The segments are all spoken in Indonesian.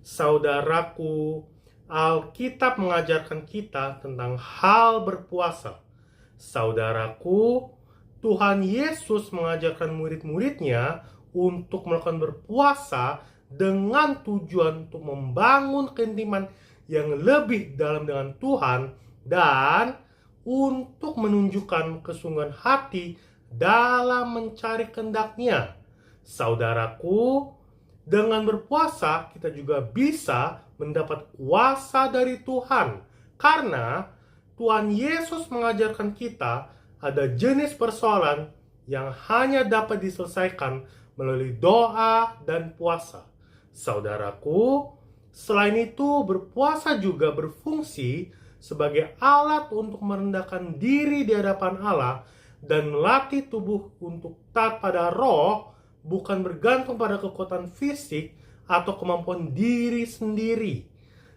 Saudaraku, Alkitab mengajarkan kita tentang hal berpuasa. Saudaraku, Tuhan Yesus mengajarkan murid-muridnya untuk melakukan berpuasa dengan tujuan untuk membangun keintiman yang lebih dalam dengan Tuhan dan untuk menunjukkan kesungguhan hati dalam mencari kehendak-Nya. Saudaraku, dengan berpuasa kita juga bisa mendapat kuasa dari Tuhan, karena Tuhan Yesus mengajarkan kita ada jenis persoalan yang hanya dapat diselesaikan melalui doa dan puasa. Saudaraku, selain itu berpuasa juga berfungsi sebagai alat untuk merendahkan diri di hadapan Allah dan melatih tubuh untuk taat pada roh, bukan bergantung pada kekuatan fisik atau kemampuan diri sendiri.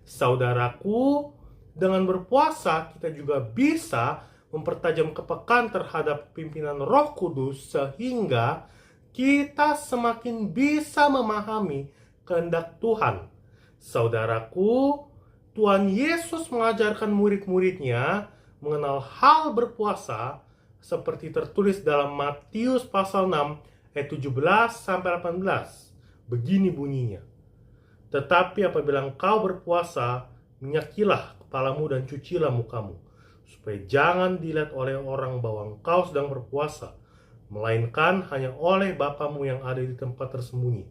Saudaraku, dengan berpuasa kita juga bisa mempertajam kepekaan terhadap pimpinan Roh Kudus sehingga kita semakin bisa memahami kehendak Tuhan. Saudaraku, Tuhan Yesus mengajarkan murid-muridnya mengenal hal berpuasa seperti tertulis dalam Matius pasal 6 ayat 17-18. Begini bunyinya. Tetapi apabila engkau berpuasa, minyakilah kepalamu dan cucilah mukamu, supaya jangan dilihat oleh orang bahwa engkau sedang berpuasa, melainkan hanya oleh Bapamu yang ada di tempat tersembunyi.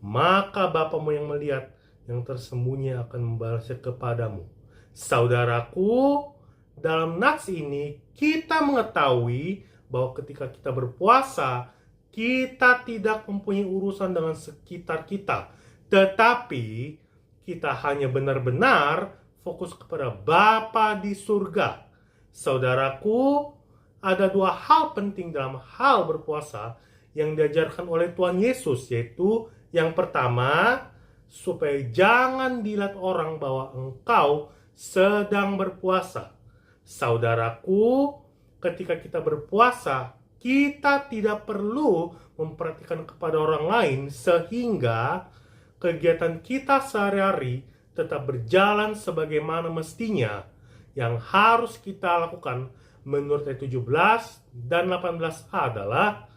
Maka Bapamu yang melihat yang tersembunyi akan membalasnya kepadamu. Saudaraku, dalam nats ini kita mengetahui bahwa ketika kita berpuasa, kita tidak mempunyai urusan dengan sekitar kita, tetapi kita hanya benar-benar fokus kepada Bapa di surga. Saudaraku, ada dua hal penting dalam hal berpuasa yang diajarkan oleh Tuhan Yesus, yaitu yang pertama, supaya jangan dilihat orang bahwa engkau sedang berpuasa. Saudaraku, ketika kita berpuasa, kita tidak perlu memperhatikan kepada orang lain sehingga kegiatan kita sehari-hari tetap berjalan sebagaimana mestinya. Yang harus kita lakukan menurut ayat 17 dan 18 adalah,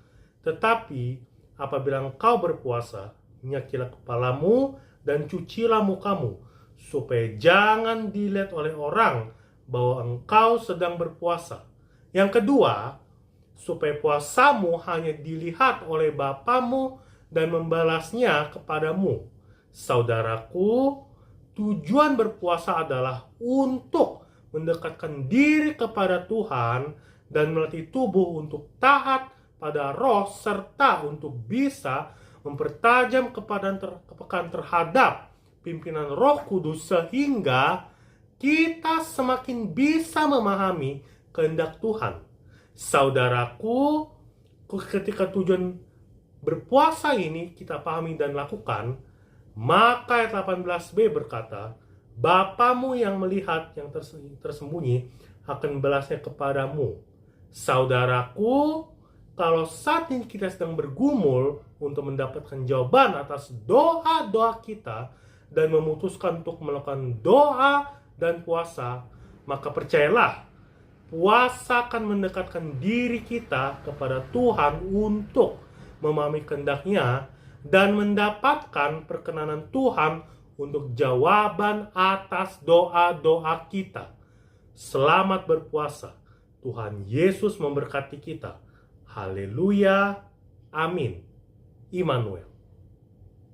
tetapi apabila engkau berpuasa, minyakilah kepalamu dan cucilah mukamu, supaya jangan dilihat oleh orang bahwa engkau sedang berpuasa. Yang kedua, supaya puasamu hanya dilihat oleh Bapamu dan membalasnya kepadamu. Saudaraku, tujuan berpuasa adalah untuk mendekatkan diri kepada Tuhan dan melatih tubuh untuk taat pada roh, serta untuk bisa mempertajam kepekaan terhadap pimpinan Roh Kudus sehingga kita semakin bisa memahami kehendak Tuhan. Saudaraku, ketika tujuan berpuasa ini kita pahami dan lakukan, maka ayat 18b berkata, Bapamu yang melihat yang tersembunyi akan membalasnya kepadamu. Saudaraku, kalau saat ini kita sedang bergumul untuk mendapatkan jawaban atas doa-doa kita dan memutuskan untuk melakukan doa dan puasa, maka percayalah, puasa akan mendekatkan diri kita kepada Tuhan untuk memahami kehendak-Nya dan mendapatkan perkenanan Tuhan untuk jawaban atas doa-doa kita. Selamat berpuasa. Tuhan Yesus memberkati kita. Haleluya. Amin. Immanuel.